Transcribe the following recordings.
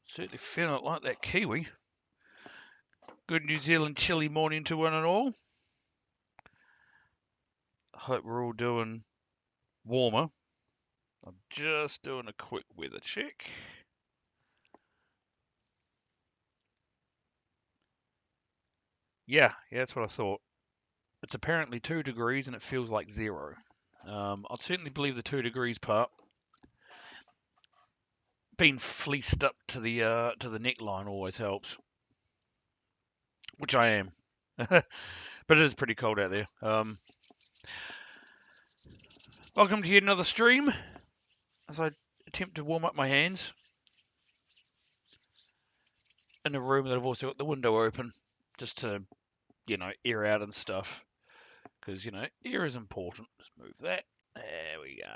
Certainly feeling like that kiwi. Good New Zealand chilly morning to one and all. Hope we're all doing warmer. I'm just doing a quick weather check. Yeah, that's what I thought. It's apparently 2 degrees and it feels like 0. I'd certainly believe the 2 degrees part. Being fleeced up to the neckline always helps, which I am. But it is pretty cold out there. Welcome to yet another stream as I attempt to warm up my hands in a room that I've also got the window open just to, air out and stuff. Because, air is important. Just move that. There we go.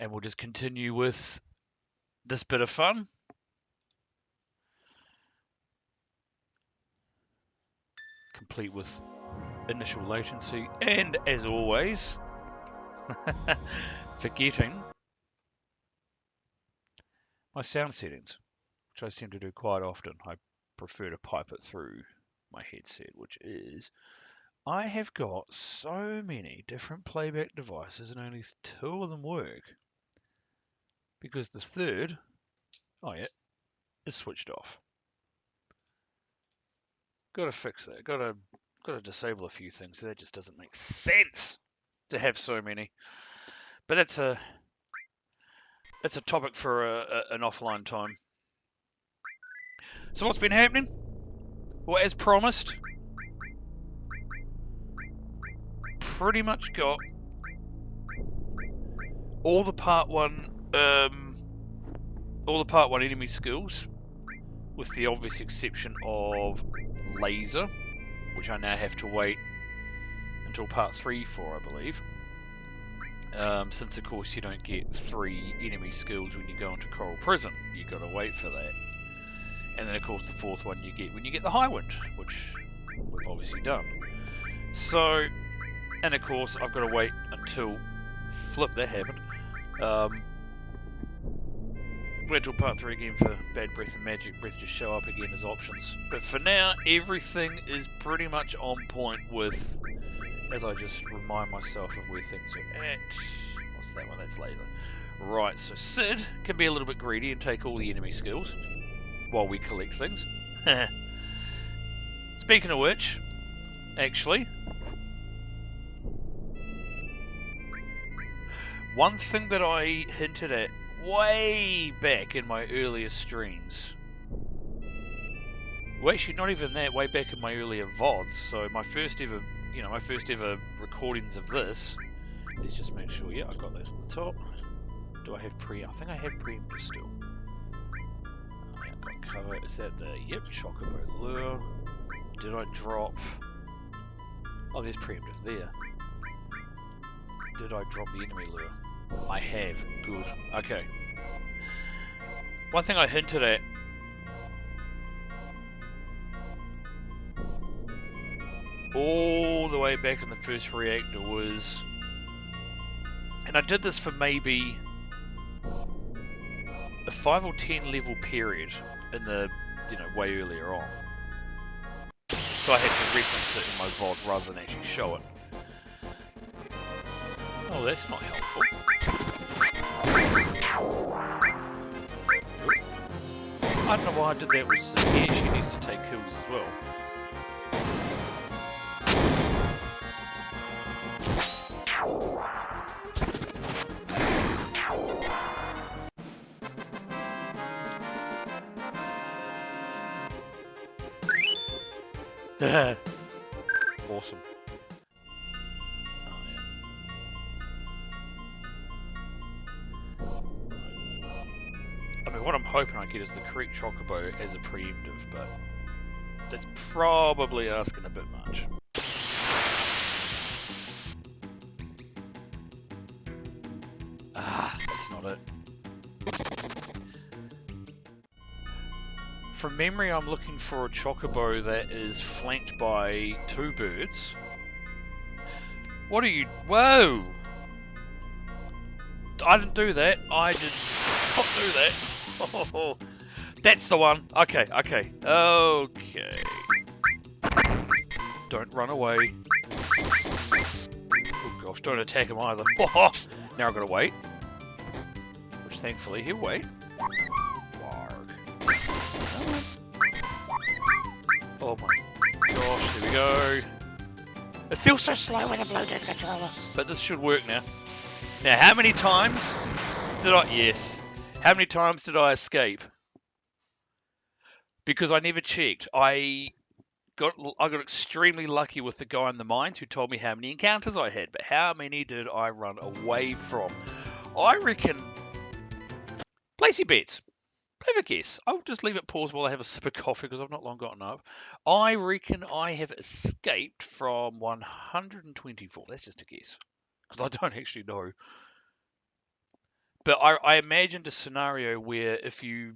And we'll just continue with this bit of fun. Complete with initial latency. And as always, forgetting my sound settings, which I seem to do quite often. I prefer to pipe it through my headset, which is I have got so many different playback devices and only 2 of them work. Because the third, is switched off. Got to fix that. Got to disable a few things. That just doesn't make sense to have so many. But that's a topic for an offline time. So what's been happening? Well, as promised, pretty much got all the part 1 enemy skills, with the obvious exception of laser, which I now have to wait until part 3 for, I believe. Since of course you don't get 3 enemy skills when you go into Coral Prison, you've got to wait for that. And then of course the 4th one you get when you get the High Wind, which we've obviously done. So, and of course I've got to wait until, that happened. Wait till part 3 again for Bad Breath and Magic Breath to show up again as options. But for now, everything is pretty much on point with, as I just remind myself of where things are at. What's that one? That's laser. Right, so Sid can be a little bit greedy and take all the enemy skills while we collect things. Speaking of which, actually, one thing that I hinted at way back in my earlier streams, well actually not even that, way back in my earlier VODs, so my first ever recordings of this, let's just make sure, I got this at the top. Do I have I think I have preemptive still. I've got cover, is that the, Chocobuckle lure. Did I drop, there's preemptive there. Did I drop the enemy lure? I have. Good. Okay. One thing I hinted at all the way back in the first reactor was, and I did this for maybe a 5 or 10 level period in the, way earlier on. So I had to reference it in my VOD rather than actually show it. Oh, that's not helpful. I don't know why I did that with Sid. He actually needed to take kills as well. Awesome. I mean, what I'm hoping I get is the correct Chocobo as a preemptive, but that's probably asking a bit much. That's not it. From memory, I'm looking for a Chocobo that is flanked by 2 birds, What are you... Whoa! I didn't do that. I did not do that. Oh, that's the one. Okay, okay. Okay. Don't run away. Oh gosh, don't attack him either. Now I've got to wait. Which thankfully he'll wait. Warg. Oh my gosh, here we go. It feels so slow when I blow down the controller. But this should work now. Now, how many times did I... Yes. How many times did I escape? Because I never checked. I got extremely lucky with the guy in the mines who told me how many encounters I had. But how many did I run away from? I reckon... Place your bets. Have a guess. I'll just leave it paused while I have a sip of coffee because I've not long gotten up. I reckon I have escaped from 124. That's just a guess. Because I don't actually know. But I imagined a scenario where if you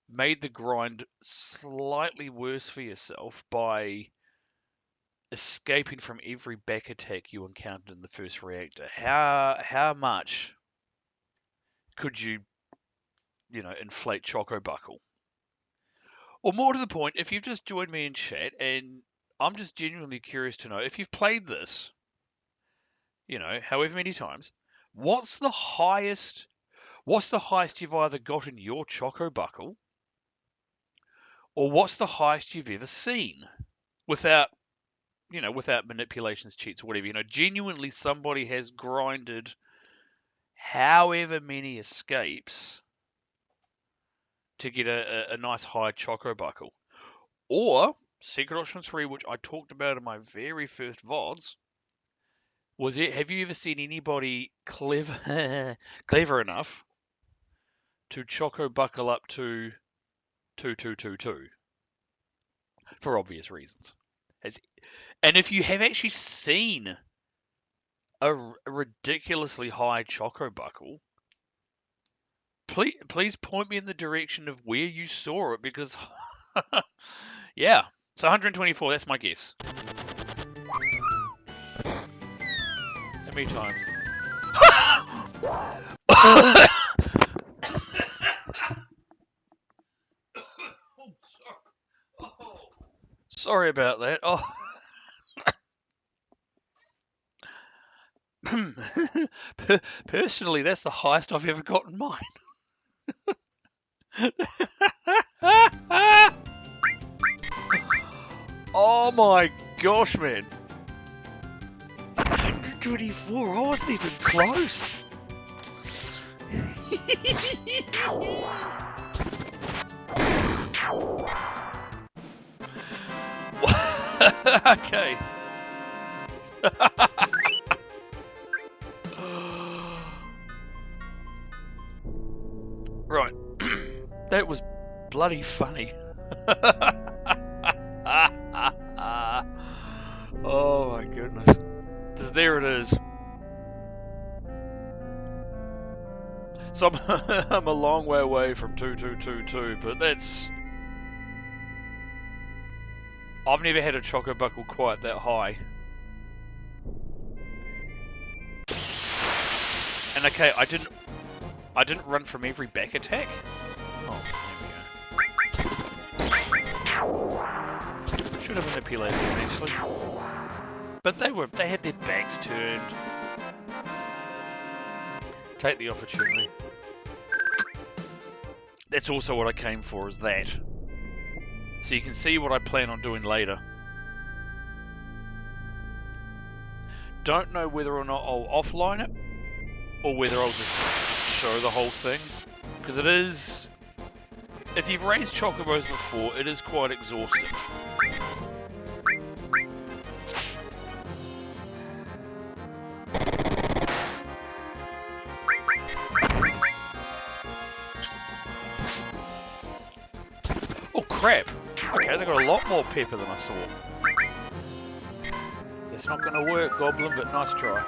made the grind slightly worse for yourself by escaping from every back attack you encountered in the first reactor, how much could you inflate Chocobuckle? Or more to the point, if you've just joined me in chat, and I'm just genuinely curious to know, if you've played this, however many times, what's the highest you've either got in your Chocobuckle, or what's the highest you've ever seen without manipulations, cheats, or whatever? Genuinely somebody has grinded however many escapes to get a nice high Chocobuckle. Or, secret option 3, which I talked about in my very first VODs, have you ever seen anybody clever enough to Chocobuckle up to 2222? For obvious reasons. And if you have actually seen a ridiculously high Chocobuckle, please point me in the direction of where you saw it, because yeah. So 124, that's my guess. How many times? Sorry about that. Personally, that's the highest I've ever gotten mine. Oh my gosh, man. 124, I wasn't even close. Okay. Right. That was bloody funny. Oh my goodness. There it is. So I'm a long way away from 2222, but that's... I've never had a Chocobuckle quite that high. And okay, I didn't run from every back attack. Oh, there we go. Should have manipulated them actually. But they had their backs turned. Take the opportunity. That's also what I came for, is that. So you can see what I plan on doing later. Don't know whether or not I'll offline it, or whether I'll just show the whole thing. Because it is... If you've raised Chocobos before, it is quite exhausting. Oh crap! Okay, they got a lot more pepper than I thought. That's not going to work, Goblin, but nice try.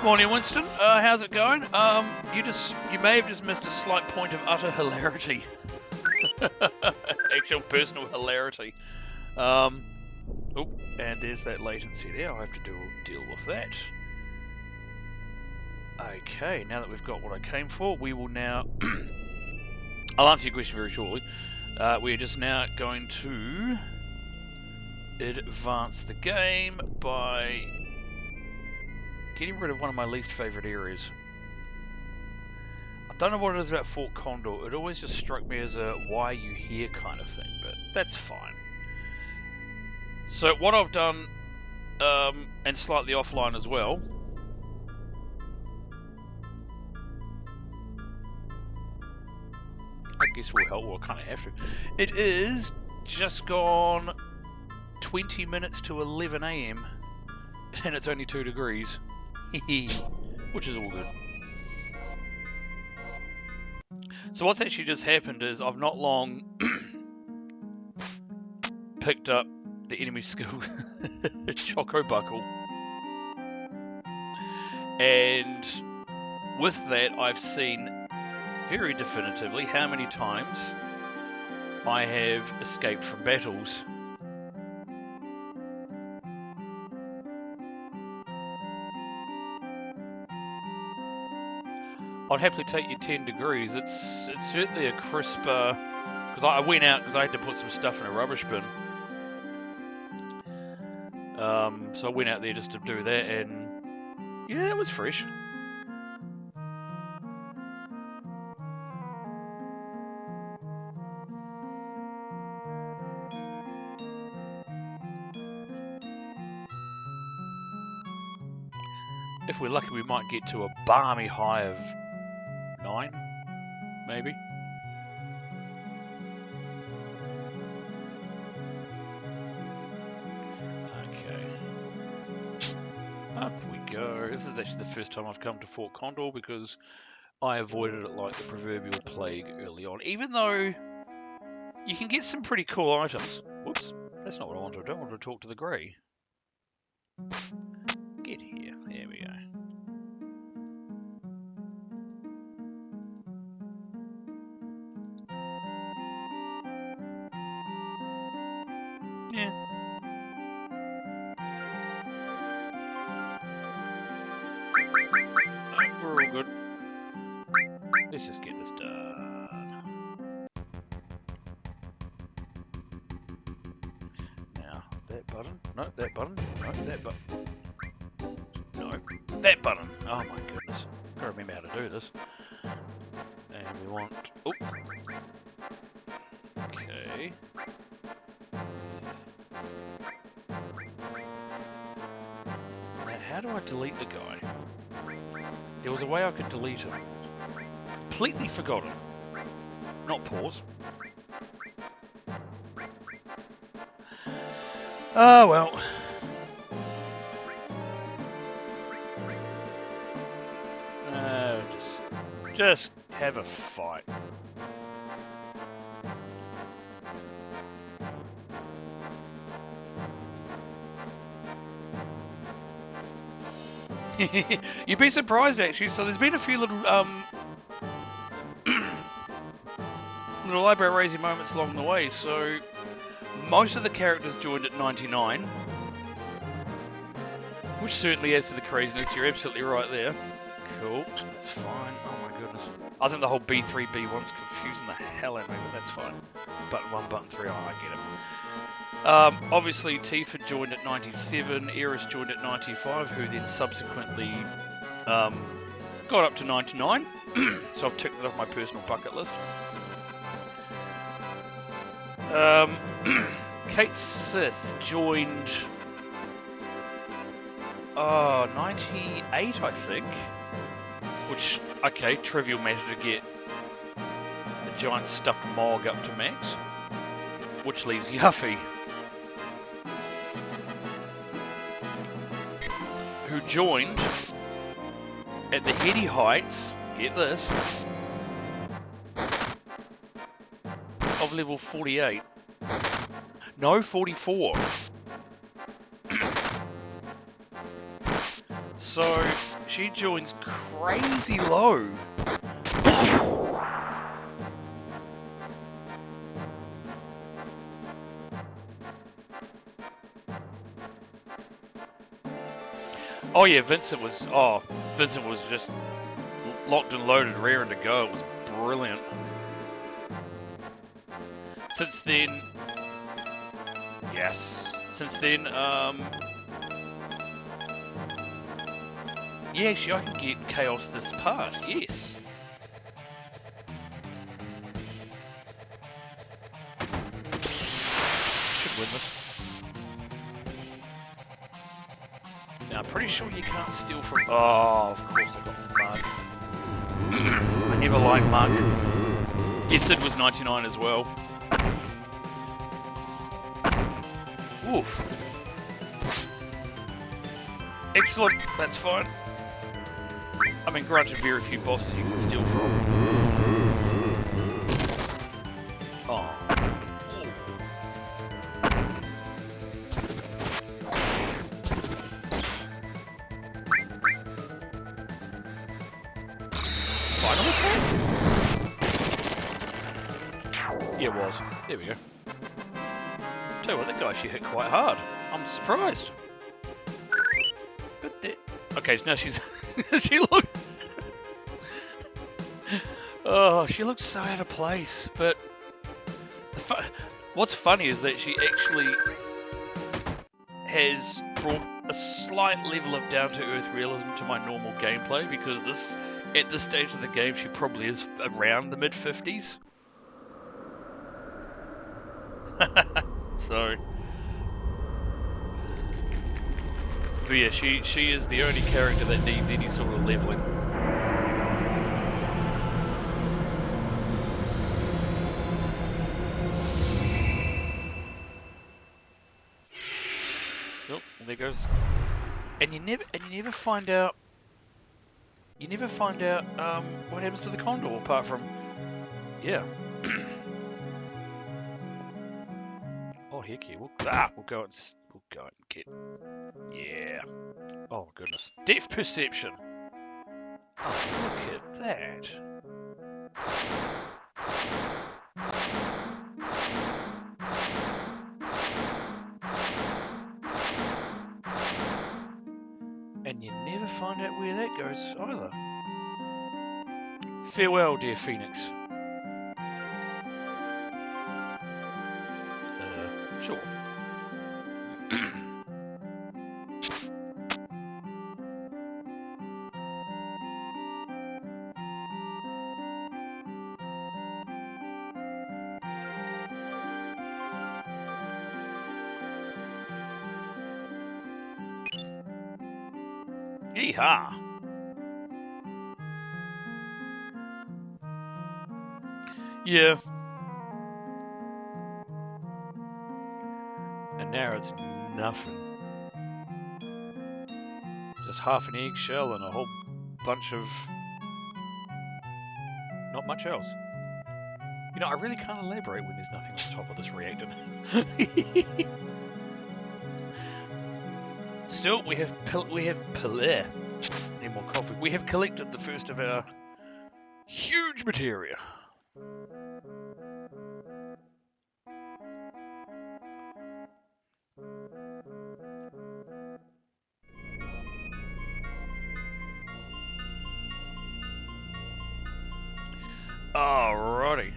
Morning, Winston. How's it going? You may have just missed a slight point of utter hilarity. Actual personal hilarity. Oh, and there's that latency there. I'll have to deal with that. Okay, now that we've got what I came for, we will now... I'll answer your question very shortly. We're just now going to advance the game by getting rid of one of my least favourite areas. I don't know what it is about Fort Condor. It always just struck me as a why are you here kind of thing, but that's fine. So what I've done, and slightly offline as well, I guess we'll help, well I kind of have to. It is just gone 20 minutes to 11 AM and it's only 2 degrees, which is all good. So what's actually just happened is I've not long picked up the enemy skill Chocobuckle, and with that I've seen very definitively how many times I have escaped from battles. I'd happily take your 10 degrees. It's certainly a crisper, because I went out because I had to put some stuff in a rubbish bin. So I went out there just to do that, and yeah, it was fresh. If we're lucky, we might get to a balmy high of 9, maybe. Okay. Up we go. This is actually the first time I've come to Fort Condor because I avoided it like the proverbial plague early on. Even though you can get some pretty cool items. Whoops, that's not what I wanted to do. I wanted to talk to the grey. Get here. There we go. Yeah. We're all good. Let's just get this done. Now, that button. No, that button. No, that button. No, that button. Oh my goodness. Gotta remember how to do this. And we want... Oh. Okay. Now, how do I delete the guy? There was a way I could delete him. Completely forgotten. Not pause. Oh well. Just have a fight. You'd be surprised actually. So there's been a few little little eyebrow raising moments along the way. So most of the characters joined at 99, which certainly adds to the craziness. You're absolutely right there. Cool. It's fine. Oh my goodness. I think the whole B3, B1's confusing the hell out of me, but that's fine. Button 1, button 3, oh, I get it. Obviously, Tifa joined at 97, Eris joined at 95, who then subsequently got up to 99. So I've ticked that off my personal bucket list. Kate Sith joined 98, I think. Which, okay, trivial matter to get a giant stuffed Mog up to max. Which leaves Yuffie, who joined at the heady heights, get this, of level 48. No, 44. So, she joins crazy low. Oh yeah, Vincent was just locked and loaded, raring to go. It was brilliant. Since then, yes. Since then, yeah, actually, I can get Chaos this part. Yes. Should win this. Now, I'm pretty sure you can't steal from. Oh, of course I got Mark. I never liked Mark. Yes, Sid was 99 as well. Oof. Excellent, that's fine. I mean, granted, very few boxes you can steal from. Oh. Final attack? Yeah, it was. There we go. Tell you what, that guy actually hit quite hard. I'm surprised. Okay, now she's... she looks... Oh, she looks so out of place, but... What's funny is that she actually has brought a slight level of down-to-earth realism to my normal gameplay, because at this stage of the game she probably is around the mid-50s. So... But yeah, she is the only character that needs any sort of leveling. Oh, there goes. And you never find out. You never find out what happens to the Condor apart from, yeah. Oh heck yeah, we'll go and get. Yeah. Oh goodness. Depth perception. Oh, look at that. And you never find out where that goes either. Farewell, dear Phoenix. Sure. Yeehaw! Yeah. And now it's nothing. Just half an eggshell and a whole bunch of... not much else. You know, I really can't elaborate when there's nothing on top of this reactor. Still, we have need more coffee. We have collected the first of our huge materia. Alrighty.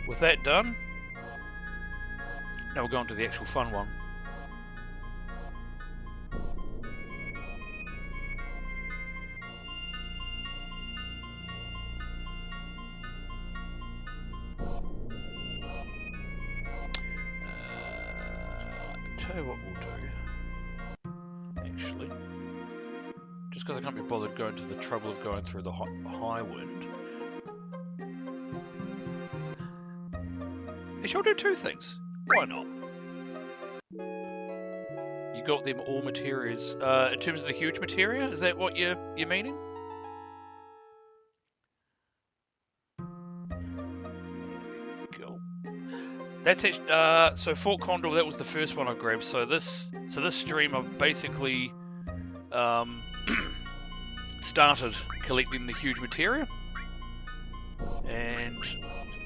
With that done, now we'll go on to the actual fun one. Tell you what we'll do. Actually, just because I can't be bothered going to the trouble of going through the high wind. Actually, I'll do two things. Why not? You got them all materias. In terms of the huge materia, is that what you're meaning? Cool. That's it. So Fort Condor, that was the first one I grabbed. So this stream, I've basically started collecting the huge materia, and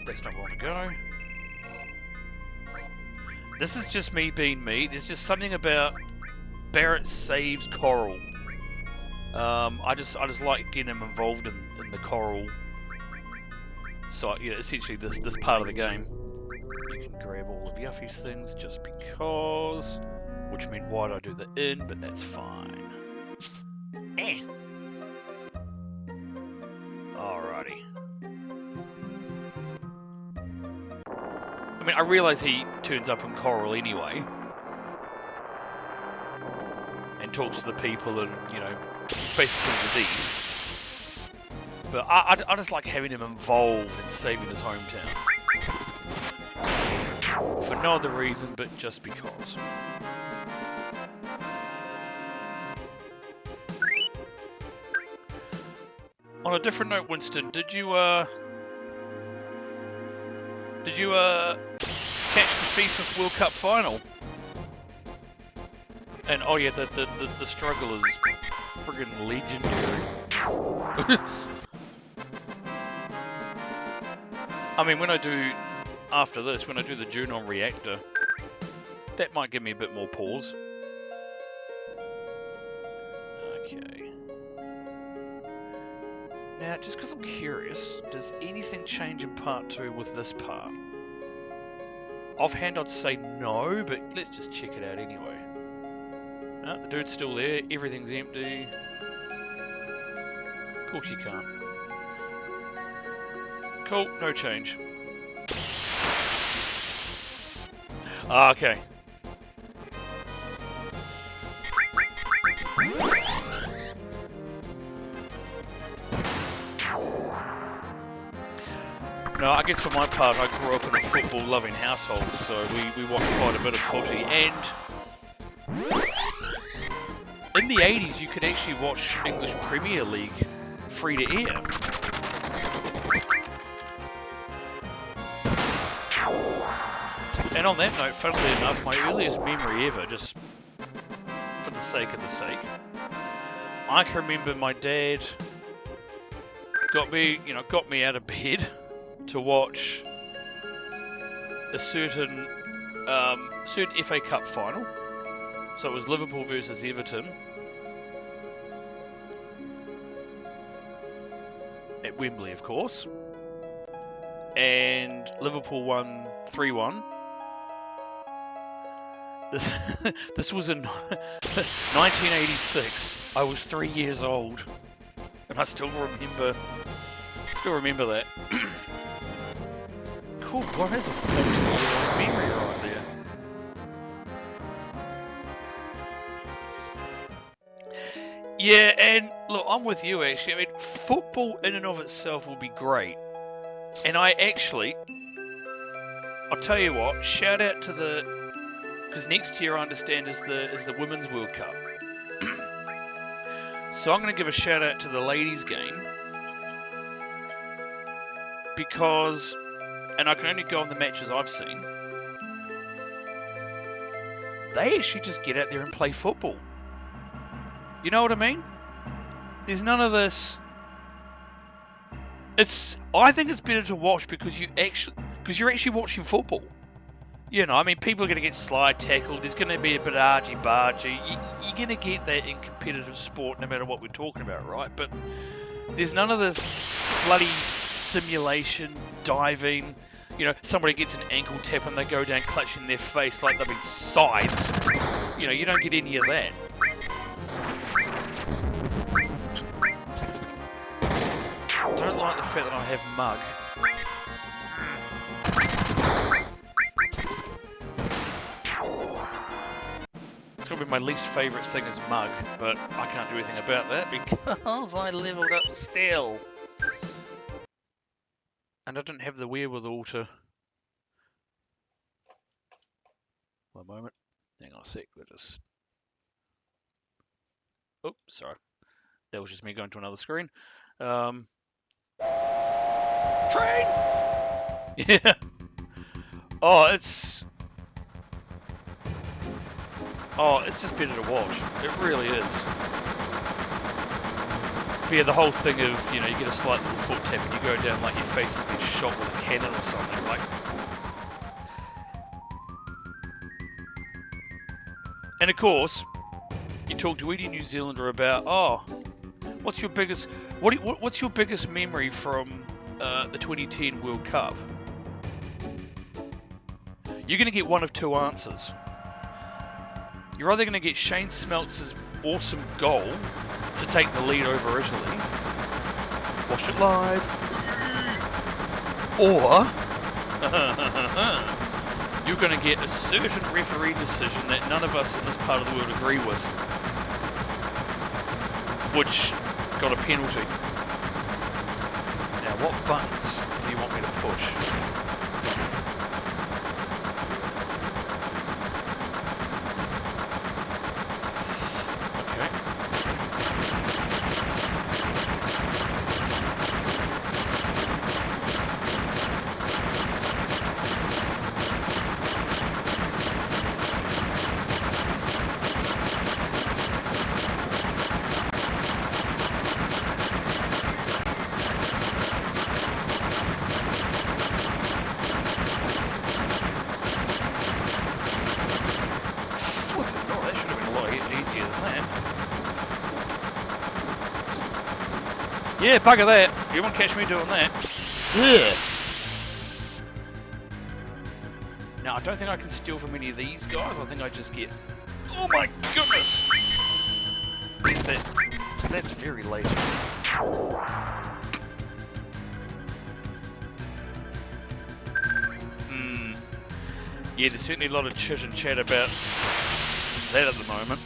that's not where I want to go. This is just me being me. There's just something about Barrett saves Coral. I just like getting him involved in the Coral. So essentially this part of the game. You can grab all of Yuffie's things just because, which means why did I do the in? But that's fine. Alrighty. I mean, I realise he turns up in Coral anyway. And talks to the people and, basically the thief. But I just like having him involved in saving his hometown. For no other reason, but just because. On a different note, Winston, did you catch the FIFA World Cup final? And oh yeah, the struggle is friggin' legendary. I mean, after this, when I do the Junon reactor, that might give me a bit more pause. Okay. Now, just because I'm curious, does anything change in part 2 with this part? Offhand, I'd say no, but let's just check it out anyway. No, the dude's still there, everything's empty. Of course you can't. Cool, no change. Okay. No, I guess for my part, I grew up in a football-loving household, so we watched quite a bit of footy, and in the 80s, you could actually watch English Premier League free to air. And on that note, funnily enough, my earliest memory ever, just for the sake of the sake, I can remember my dad got me out of bed to watch a certain FA Cup final. So it was Liverpool versus Everton at Wembley, of course, and Liverpool won 3-1. This was in 1986. I was 3 years old, and I still remember that. Cool, God, that's a 40-year-old memory right there. Yeah, and look, I'm with you actually. I mean, football in and of itself will be great, and I'll tell you what, shout out to because next year I understand is the Women's World Cup. So I'm going to give a shout out to the ladies' game because, and I can only go on the matches I've seen, they actually just get out there and play football. You know what I mean? There's none of this. I think it's better to watch because you're actually watching football. I mean, people are going to get slide tackled. There's going to be a bit of argy-bargy. You're going to get that in competitive sport no matter what we're talking about, right? But there's none of this bloody simulation, diving. Somebody gets an ankle tap and they go down clutching their face like they've been scythed. You don't get any of that. I don't like the fact that I have mug. It's going to be my least favourite thing is mug, but I can't do anything about that because I leveled up still. And I don't have the wherewithal to... One moment. Hang on a sec. We'll just... Oops, sorry. That was just me going to another screen. Train! Yeah. Oh, it's just better to watch. It really is. But yeah, the whole thing of, you get a slight little foot tap and you go down like your face has been shot with a cannon or something. Like, and of course, You talk to any New Zealander about, oh, what's your biggest memory from the 2010 World Cup? You're going to get one of two answers. You're either going to get Shane Smeltz's awesome goal to take the lead over Italy, watch it live, or you're going to get a certain referee decision that none of us in this part of the world agree with, which got a penalty. Now, what buttons do you want me to push? Yeah, bugger that. You won't catch me doing that. Yeah. Now, I don't think I can steal from any of these guys. I think I just get... Oh my goodness! That's very lazy. Yeah, there's certainly a lot of chit and chat about that at the moment.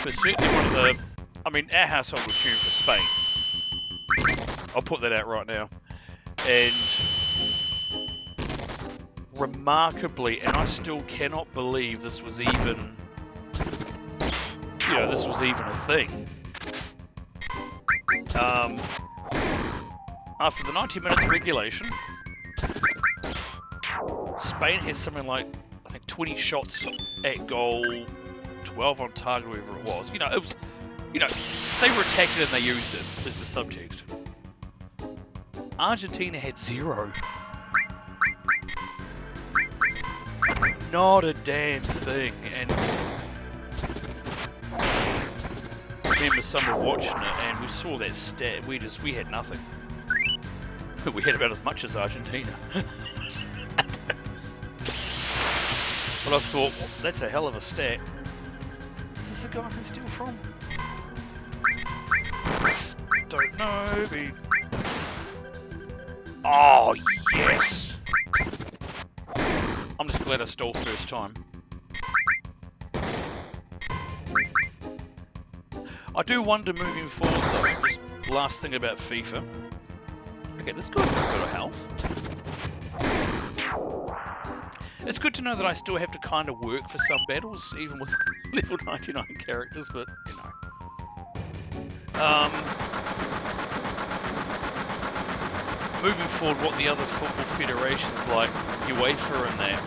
But certainly one of the... I mean, our household was tuned for Spain. I'll put that out right now. And remarkably, and I still cannot believe this was even... You know, this was even a thing. After the 90 minutes regulation, Spain had something like, I think, 20 shots at goal, 12 on target, whatever it was. You know, it was, you know, they were attacking and they used it as the subtext. Argentina had 0. Not a damn thing. And I remember someone watching it and we saw that stat. We had nothing. We had about as much as Argentina. But I thought, well, that's a hell of a stat. Is this the guy I can steal from? Don't know. Oh, yes! I'm just glad I stole first time. I do wonder moving forward though, just last thing about FIFA. Okay, this guy's got a bit of health. It's good to know that I still have to kind of work for some battles, even with level 99 characters, but, you know. Moving forward, what the other football federations like UEFA and that,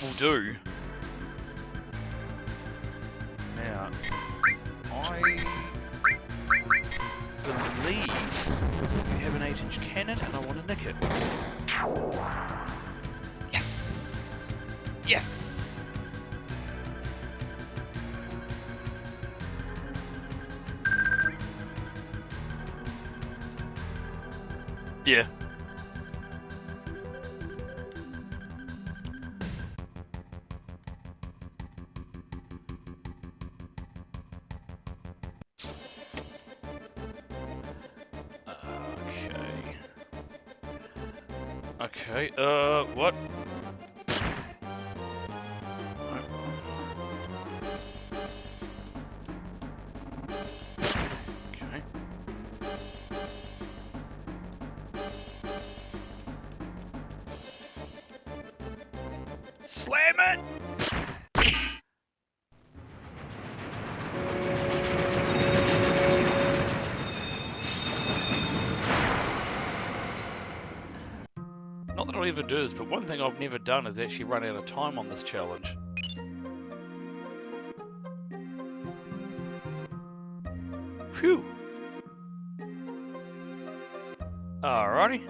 will do. Now, I believe we have an 8-inch cannon and I want to nick it. Yes! Yes! Yeah. Okay, what? Okay. Slam it! Not that I'll ever do this, but one thing I've never done is actually run out of time on this challenge. Phew! Alrighty.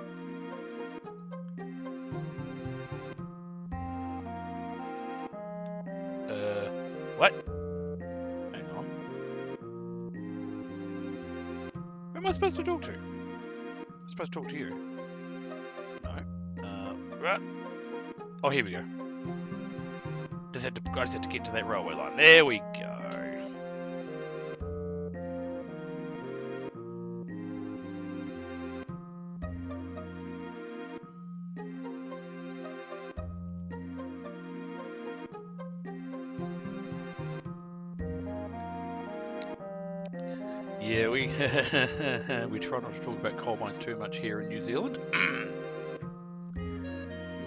am I supposed to talk to? I'm supposed to talk to you. No. Right. Oh, here we go. I just had to get to that railway line. There we go. Yeah, we try not to talk about coal mines too much here in New Zealand.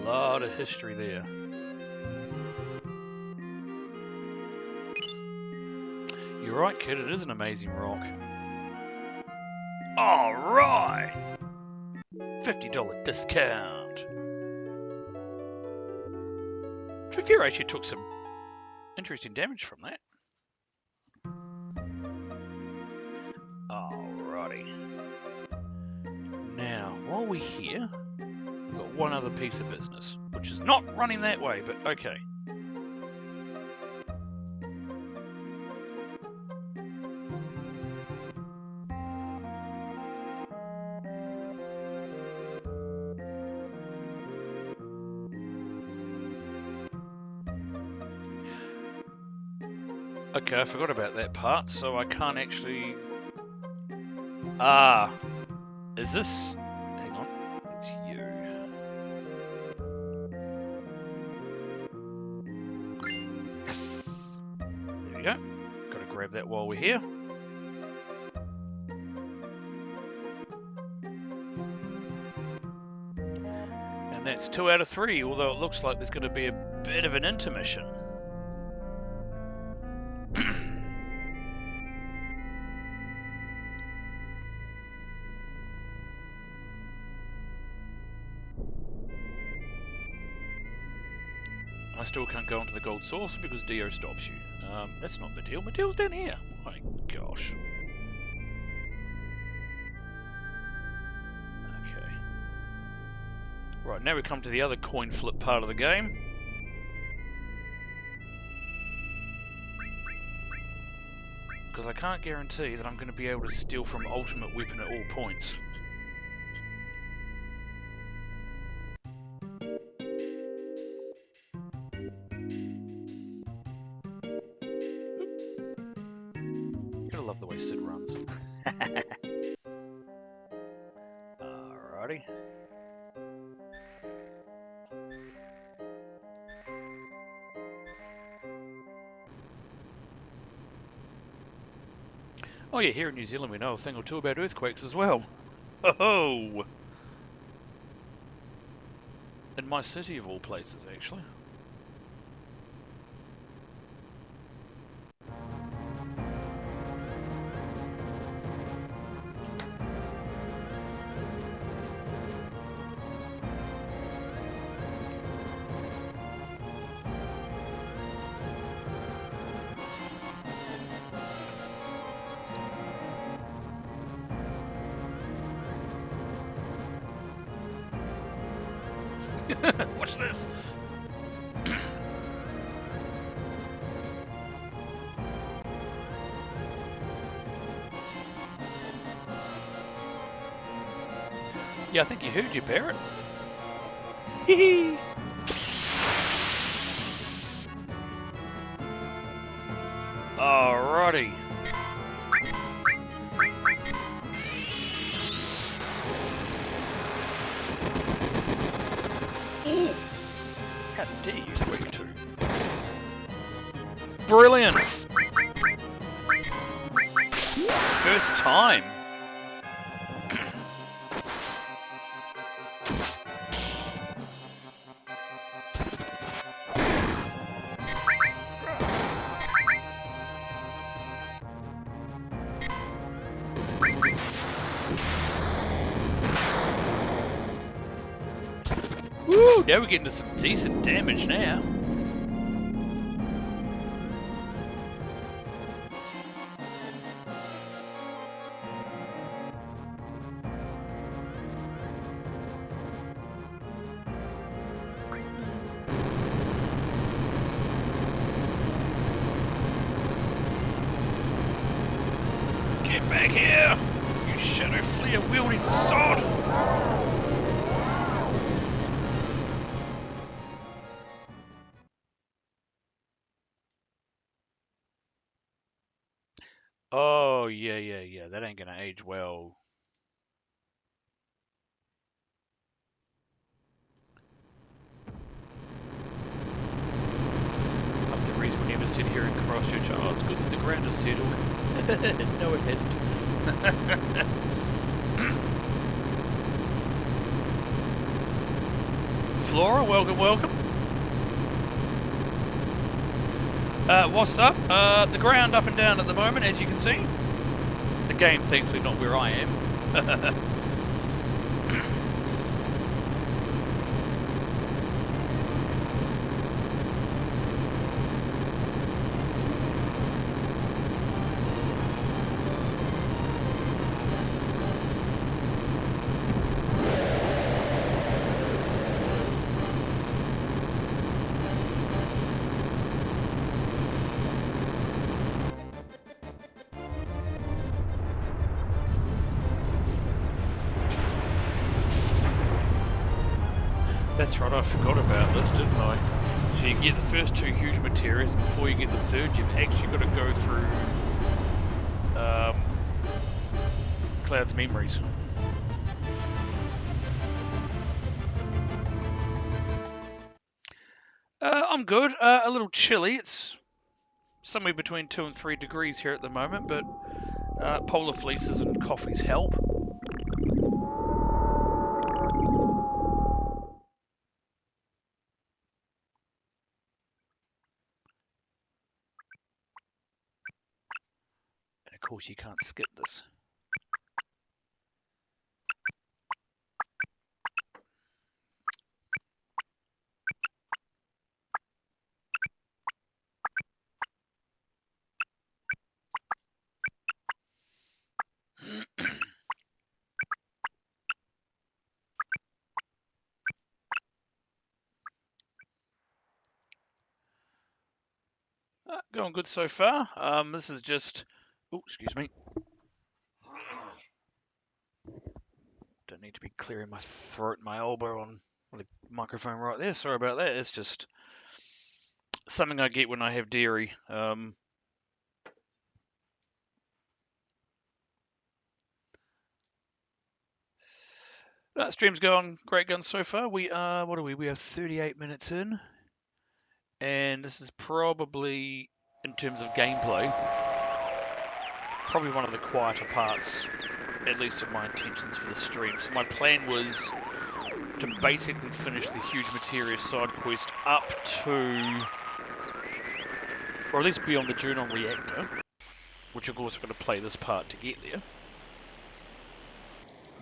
Lot of history there. You're right, kid. It is an amazing rock. All right, $50 discount. To be fair, I actually took some interesting damage from that. Alrighty. Now, while we're here, we've got one other piece of business, which is not running that way, but okay. Okay, I forgot about that part, so I can't actually... Ah, is this... Hang on, it's you. Yes! There we go. Gotta grab that while we're here. And that's 2 out of 3, although it looks like there's going to be a bit of an intermission. I still can't go onto the gold saucer because Dio stops you. That's not Materia. Materia's down here. Oh my gosh. Okay. Right, now we come to the other coin flip part of the game. Because I can't guarantee that I'm going to be able to steal from ultimate weapon at all points. Love the way Sid runs. Alrighty. Oh yeah, here in New Zealand we know a thing or two about earthquakes as well. Oh! In my city of all places, actually. Watch this. Yeah, I think you heard your parrot. Hee. Alrighty. How dare you break two? Brilliant! First time. Woo! Now we're getting to some decent damage now. Get back here, you You shadow flare wielding sod! Oh, yeah. That ain't gonna age well. That's the reason we never sit here in Christchurch. Oh, it's good that the ground is settled. No, it hasn't. Flora, welcome. What's up? The ground up and down at the moment, as you can see. The game, thankfully, not where I am. That's right, I forgot about this, didn't I? So you get the first two huge Materias, and before you get the third, you've actually got to go through Cloud's memories. I'm good. A little chilly. It's somewhere between 2 and 3 degrees here at the moment, but polar fleeces and coffees help. And of course, you can't skip this. Going good so far. This is just... Oh, excuse me. Don't need to be clearing my throat and my elbow on the microphone right there. Sorry about that. It's just something I get when I have dairy. Stream's going great guns so far. We are, what are we? We are 38 minutes in. And this is probably, in terms of gameplay, probably one of the quieter parts, at least of my intentions for the stream. So my plan was to basically finish the huge Materia side quest up to, or at least be on the Junon reactor, which of course I'm going to play this part to get there.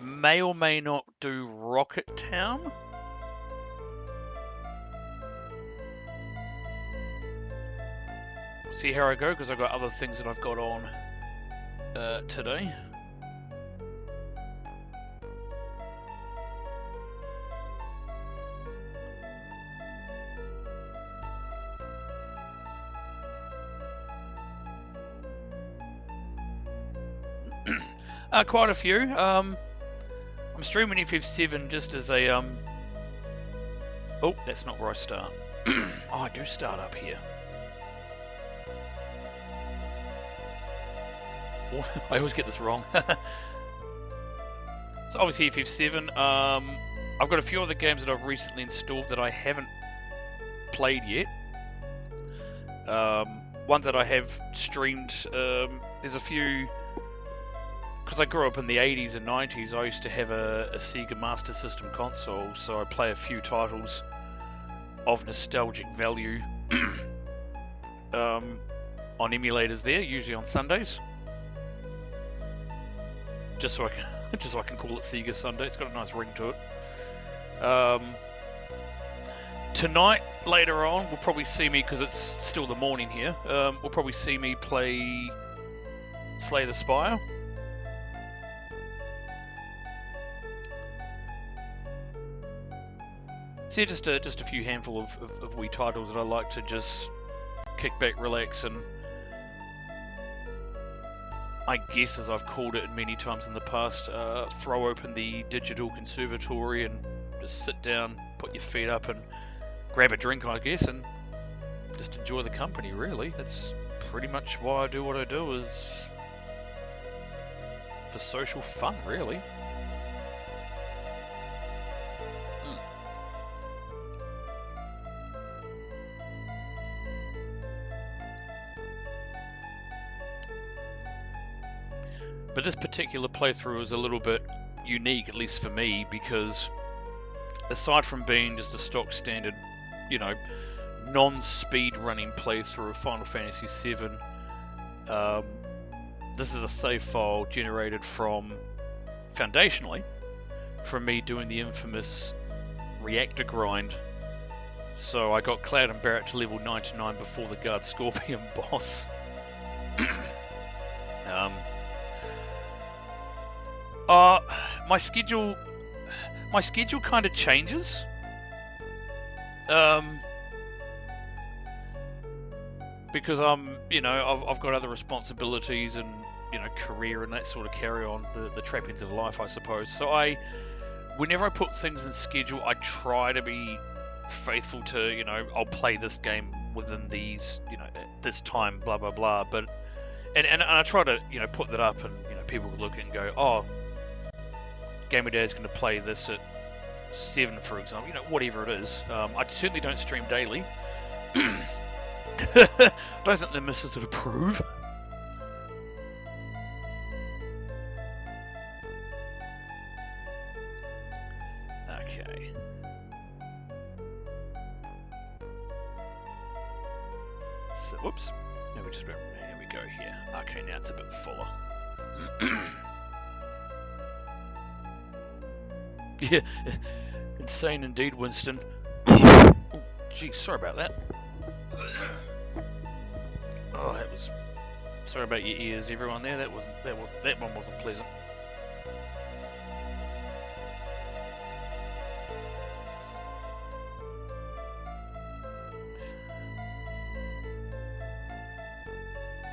May or may not do Rocket Town. See how I go, because I've got other things that I've got on today. Quite a few. I'm streaming FF7 just as a Oh, that's not where I start. Oh, I do start up here. I always get this wrong. So obviously FF7. I've got a few other games that I've recently installed that I haven't played yet. Ones that I have streamed. There's a few. Because I grew up in the 80s and 90s, I used to have a Sega Master System console, so I play a few titles of nostalgic value on emulators there, usually on Sundays. Just so I can call it Sega Sunday. It's got a nice ring to it. Tonight, later on, will probably see me, because it's still the morning here. Will probably see me play Slay the Spire. So yeah, just a few handful of wee titles that I like to just kick back, relax, and I guess, as I've called it many times in the past, throw open the digital conservatory and just sit down, put your feet up, and grab a drink, I guess, and just enjoy the company. Really, that's pretty much why I do what I do, is for social fun, really. But this particular playthrough is a little bit unique, at least for me, because aside from being just a stock standard, you know, non-speed running playthrough of Final Fantasy VII, this is a save file generated from, foundationally, from me doing the infamous reactor grind. So I got Cloud and Barrett to level 99 before the Guard Scorpion boss. My schedule kind of changes. Because I've got other responsibilities and, career and that sort of carry on, the trappings of life, I suppose. So whenever I put things in schedule, I try to be faithful to, I'll play this game within these, this time, blah, blah, blah. But, and I try to, put that up and, people look at it and go, oh, Gamer Dad's going to play this at 7, for example, whatever it is. I certainly don't stream daily. Don't think the missus would approve. Okay. So, whoops. There we go here. Okay, now it's a bit fuller. Yeah, insane indeed, Winston. Oh, geez, sorry about that. Oh, that was. Sorry about your ears, everyone. There, that one wasn't pleasant.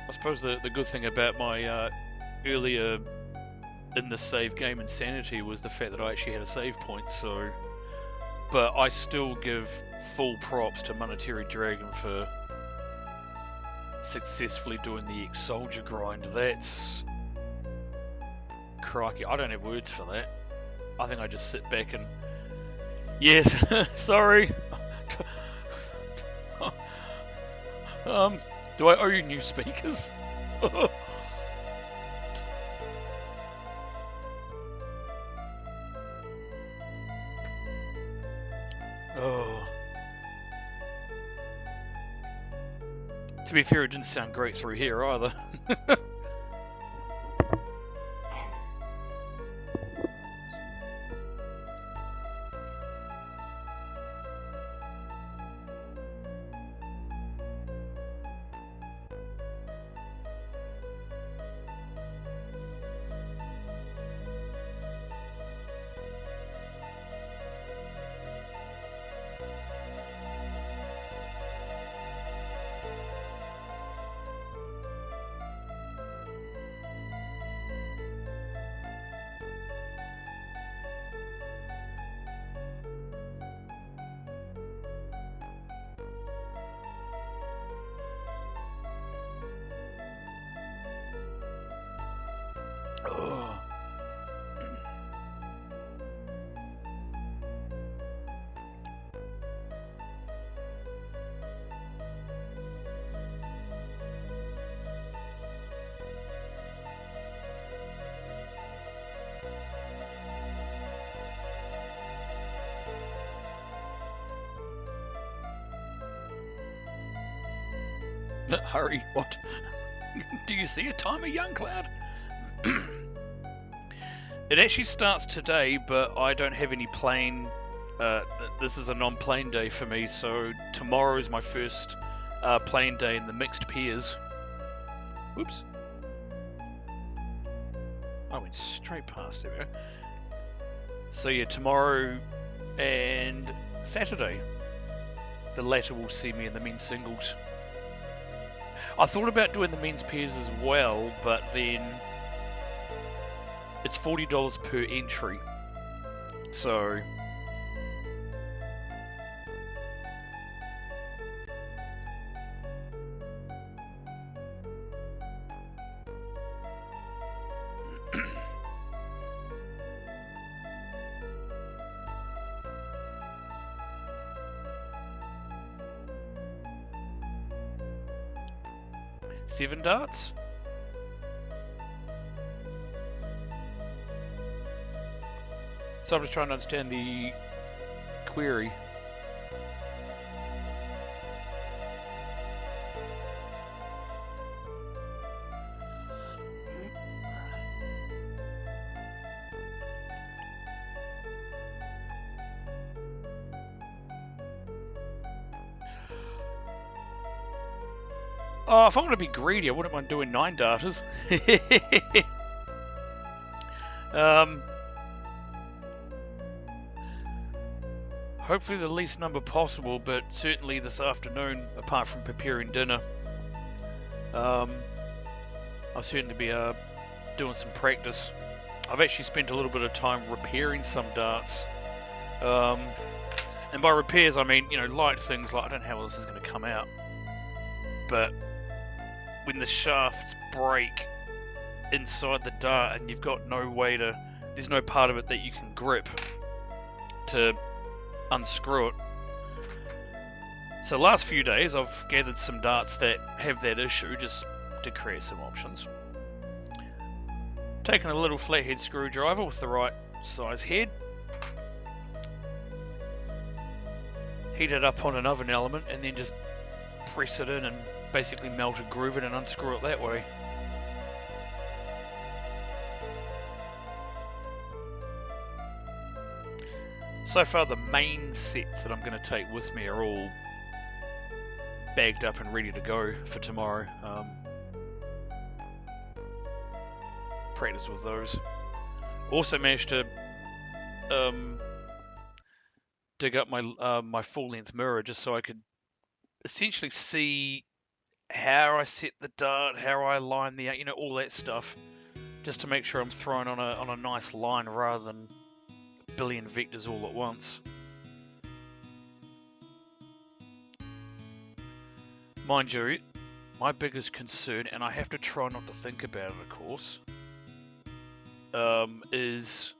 I suppose the good thing about my earlier in the save game Insanity was the fact that I actually had a save point. So, but I still give full props to Materia Dragon for successfully doing the ex-soldier grind. That's crikey, I don't have words for that. I think I just sit back and yes, sorry. Do I owe you new speakers? Oh. To be fair, it didn't sound great through here either. Oh. Hurry, what? Do you see a timer, young Cloud? It actually starts today, but I don't have any plane. This is a non-plane day for me, so tomorrow is my first plane day in the mixed pairs. Whoops. I went straight past. There we go. So yeah, tomorrow and Saturday. The latter will see me in the men's singles. I thought about doing the men's pairs as well, but then it's $40 per entry. So seven darts? So I'm just trying to understand the query. Oh, if I'm going to be greedy, I wouldn't mind doing 9 darters. Hopefully the least number possible, but certainly this afternoon, apart from preparing dinner, I'll certainly be doing some practice. I've actually spent a little bit of time repairing some darts. And by repairs, I mean, light things like, I don't know how this is going to come out, but when the shafts break inside the dart and you've got no way to, there's no part of it that you can grip to unscrew it. So the last few days I've gathered some darts that have that issue just to create some options. Taken a little flathead screwdriver with the right size head, heat it up on an oven element and then just press it in and basically melt a groove it and unscrew it that way. So far the main sets that I'm going to take with me are all bagged up and ready to go for tomorrow. Practice with those. Also managed to dig up my my full-length mirror just so I could essentially see how I set the dart, how I line the, all that stuff, just to make sure I'm throwing on a nice line rather than a billion vectors all at once. Mind you, my biggest concern, and I have to try not to think about it, of course, is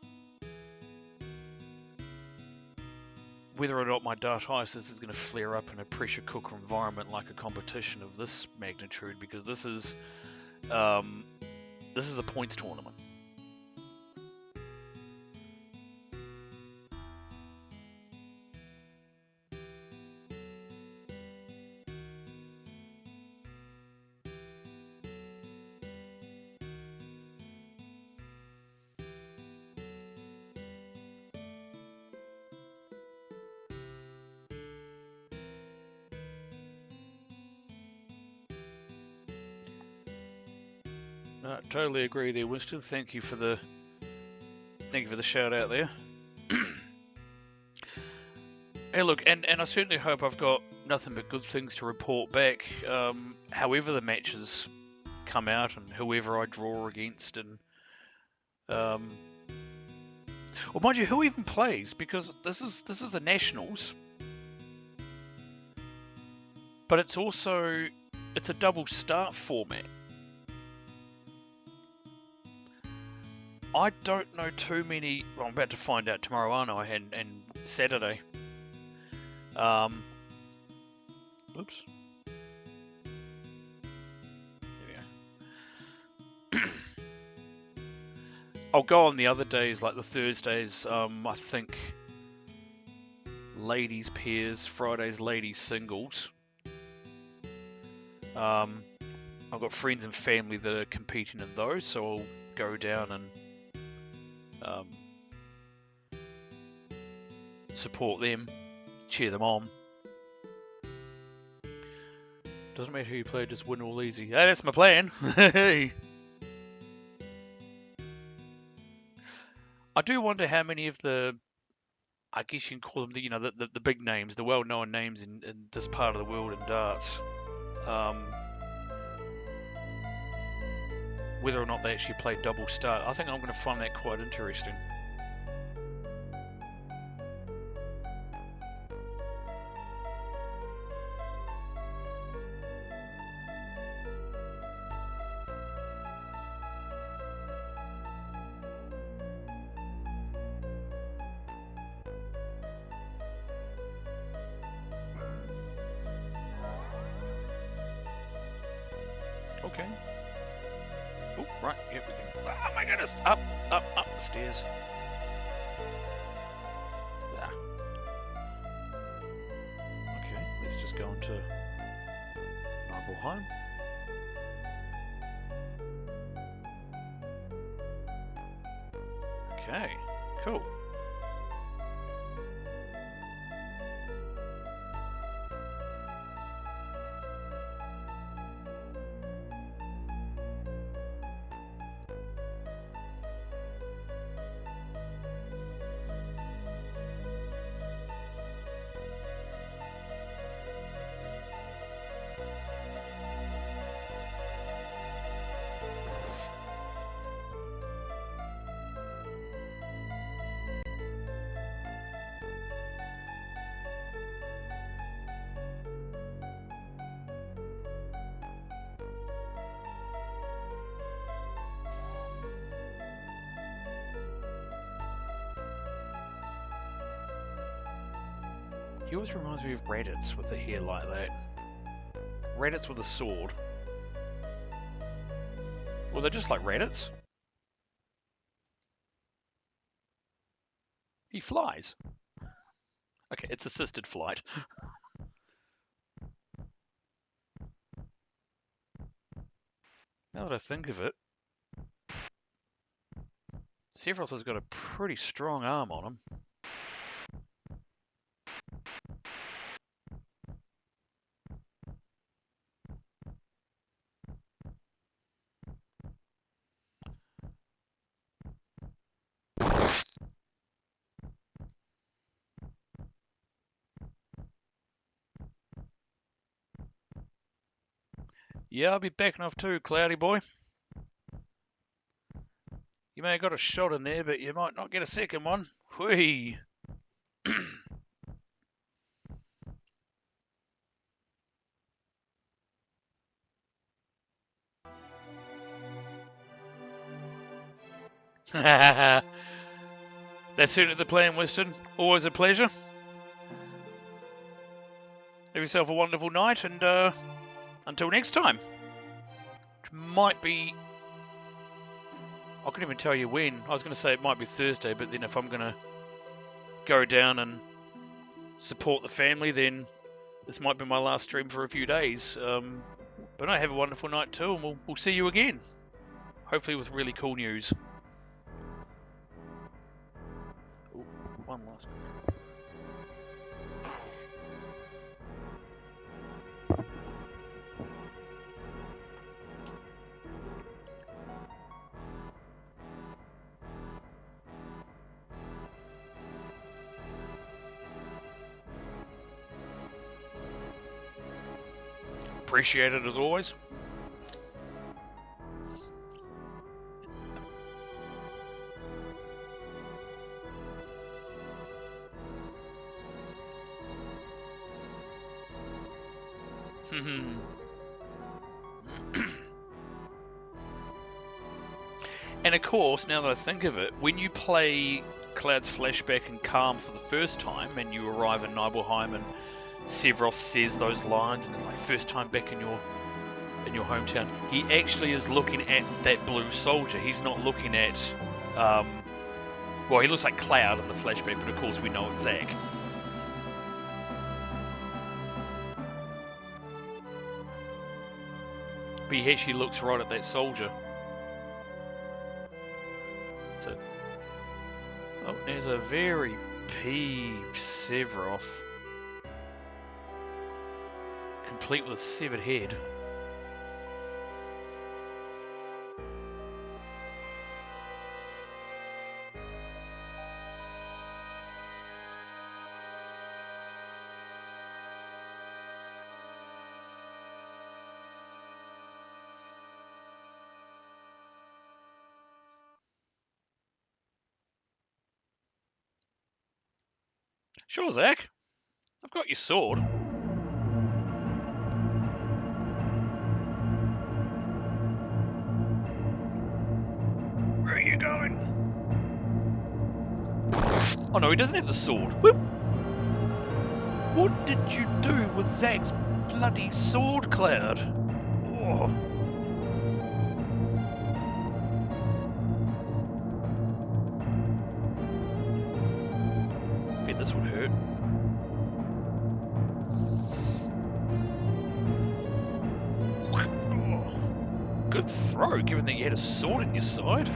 whether or not my dart ISIS is going to flare up in a pressure cooker environment like a competition of this magnitude, because this is a points tournament. No, totally agree there, Winston. Thank you for the shout out there. Hey, look, and I certainly hope I've got nothing but good things to report back. However the matches come out and whoever I draw against, and well, mind you, who even plays? Because this is the Nationals, but it's a double start format. I don't know too many. Well, I'm about to find out tomorrow, aren't I? And Saturday. Oops. There we go. I'll go on the other days, like the Thursdays. I think ladies pairs, Fridays ladies singles. I've got friends and family that are competing in those, so I'll go down and support them, cheer them on. Doesn't matter who you play, just win all easy. Hey, that's my plan. I do wonder how many of the, I guess you can call them the big names, the well-known names in this part of the world in darts, whether or not they actually play double start. I think I'm going to find that quite interesting. Okay. Oh, right, yeah, we can. Oh my goodness! Up the stairs. Ah. Okay, let's just go into Nibelheim. Okay, cool. He always reminds me of Raditz with the hair like that. Raditz with a sword. Well, they're just like Raditz. He flies. Okay, it's assisted flight. Now that I think of it, Sephiroth has got a pretty strong arm on him. Yeah, I'll be backing off too, Cloudy boy. You may have got a shot in there, but you might not get a second one. Whee! That's certainly the plan, Winston. Always a pleasure. Have yourself a wonderful night, and until next time. Which might be... I couldn't even tell you when. I was going to say it might be Thursday, but then if I'm going to go down and support the family, then this might be my last stream for a few days. But I have a wonderful night too, and we'll see you again. Hopefully with really cool news. Ooh, one last. Appreciate it as always. And of course, now that I think of it, when you play Cloud's Flashback and Calm for the first time, and you arrive in Nibelheim, and Sephiroth says those lines, and it's like first time back in your hometown, he actually is looking at that blue soldier. He's not looking at, well, he looks like Cloud in the flashback, but of course we know it's Zack. But he actually looks right at that soldier. So, oh, there's a very peeved Sephiroth, complete with a severed head. Sure, Zach. I've got your sword. Where are you going? Oh no, he doesn't have the sword. Whoop. What did you do with Zach's bloody sword, Cloud? Oh. Bet this would hurt. Oh. Good throw, given that you had a sword in your side.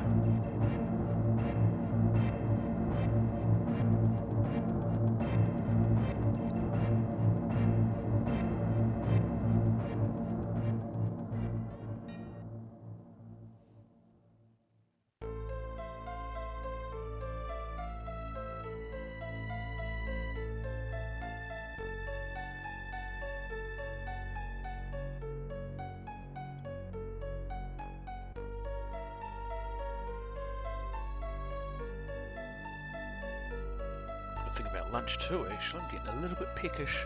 I think about lunch too, actually. I'm getting a little bit peckish.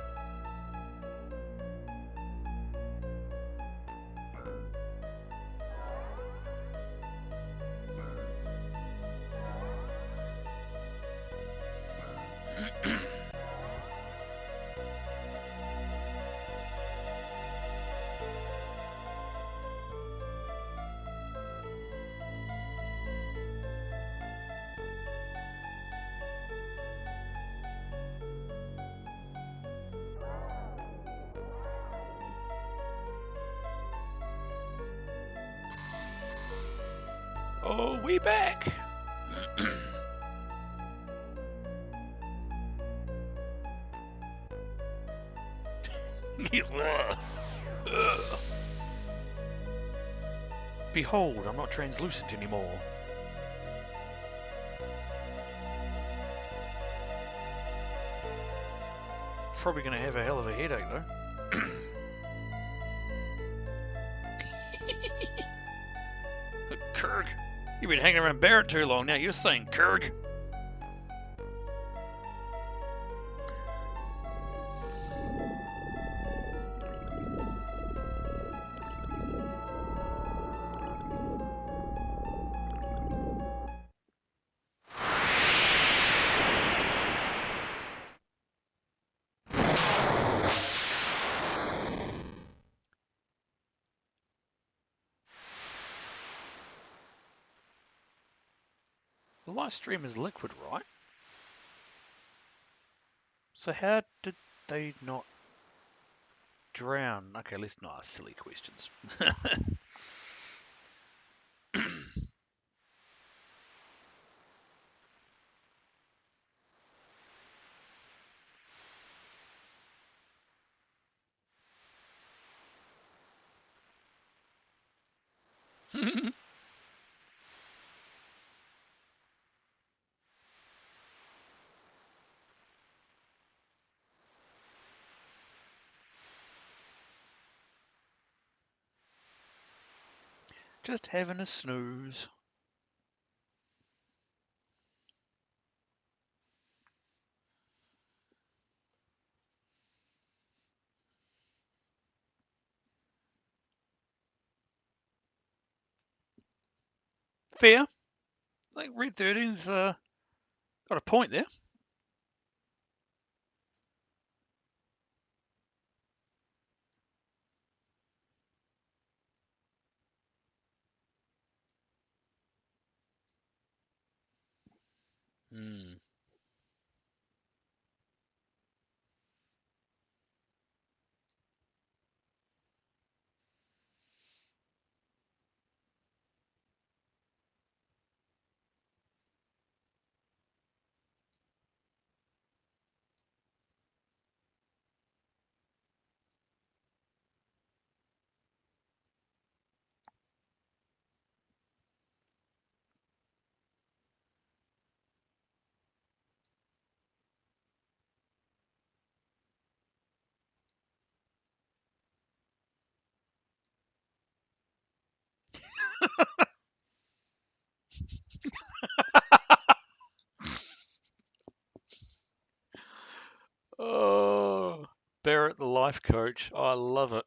Oh, we back! Behold, I'm not translucent anymore. Probably going to have a hell of a headache, though. Kurg, you've been hanging around Barrett too long now. You're saying Kurg. The light stream is liquid, right? So how did they not drown? Okay, let's not ask silly questions. Just having a snooze. Fair. I think Red 13's got a point there. Hmm. life coach. I love it.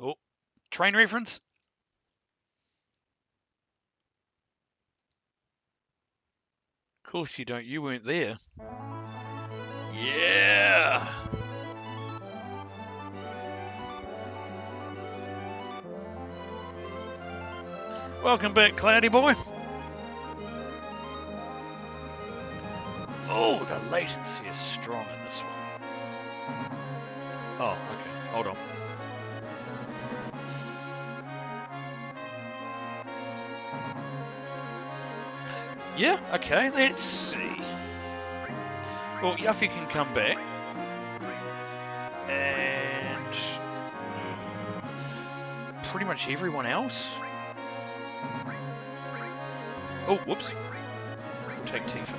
Oh, train reference? Of course you don't. You weren't there. Yeah! Welcome back, Cloudy Boy. Oh, the latency is strong in this one. Oh, okay. Hold on. Yeah, okay, let's see. Well, Yuffie can come back. And pretty much everyone else. Oh, whoops. We'll take Tifa.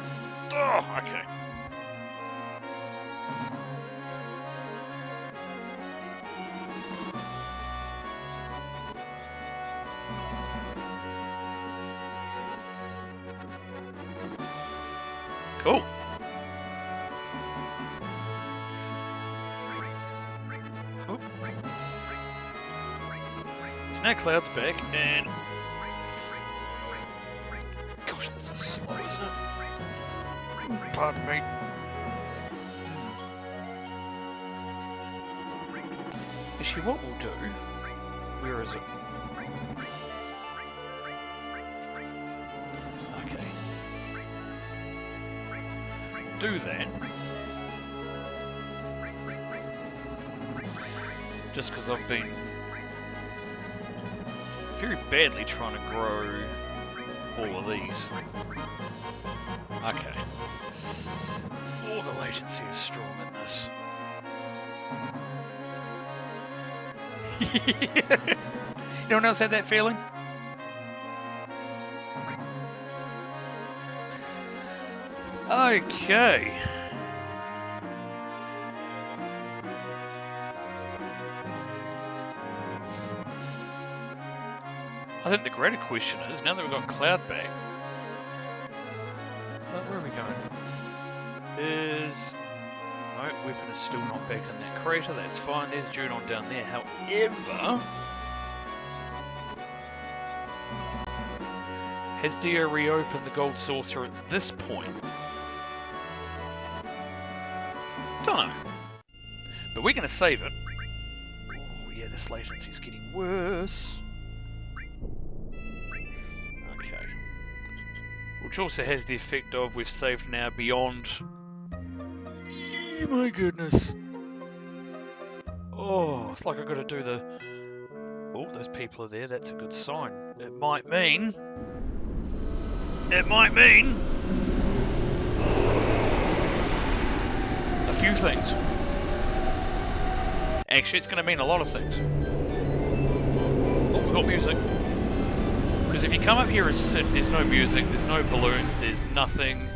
Oh, okay. Cool. Oh. So now Cloud's back, and gosh, this is slow, isn't it? Pardon me. Actually, what we'll do... Where is it? Okay. Do that. Just because I've been very badly trying to grow all of these. Okay. Oh, the latency is strong in this. Anyone else had that feeling? Okay. I think the greater question is, now that we've got Cloud back, where are we going? Is... No, weapon is still not back in that crater, that's fine, there's Judon down there. However... Has Dio reopened the Gold Saucer at this point? Don't know. But we're going to save it. Oh yeah, this latency is getting worse. Okay. Which also has the effect of we've saved now beyond... Oh my goodness. Oh, it's like I've got to do the... Oh, those people are there, that's a good sign. It might mean... a few things. Actually, it's going to mean a lot of things. Oh, we've got music. Because if you come up here as Sid, there's no music, there's no balloons, there's nothing.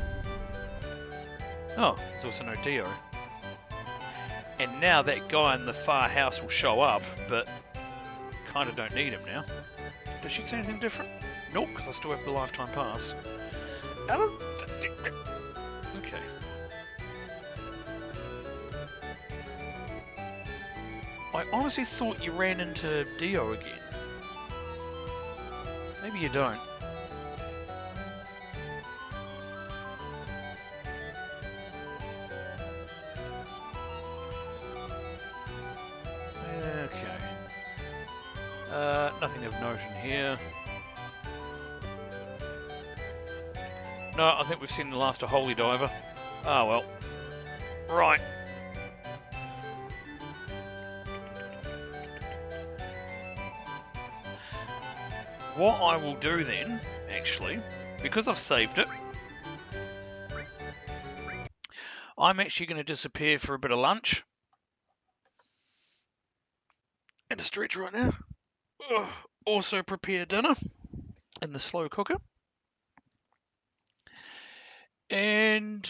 Oh, there's also no Dio. And now that guy in the far house will show up, but kind of don't need him now. Did she say anything different? Nope, because I still have the lifetime pass. Alan? Okay. I honestly thought you ran into Dio again. Maybe you don't. Okay. Nothing of note in here. No, I think we've seen the last of Holy Diver. Ah, well. Right. What I will do then, actually, because I've saved it, I'm actually going to disappear for a bit of lunch. And a stretch right now. Ugh. Also prepare dinner in the slow cooker. And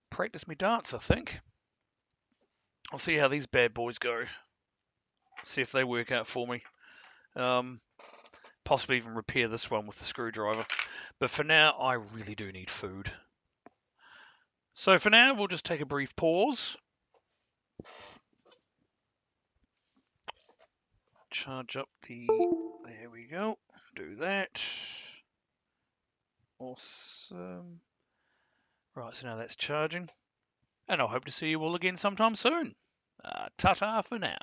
practice me darts, I think. I'll see how these bad boys go. See if they work out for me. Possibly even repair this one with the screwdriver. But for now, I really do need food. So for now, we'll just take a brief pause. Charge up the... There we go. Do that. Awesome. Right, so now that's charging. And I'll hope to see you all again sometime soon. Ta-ta for now.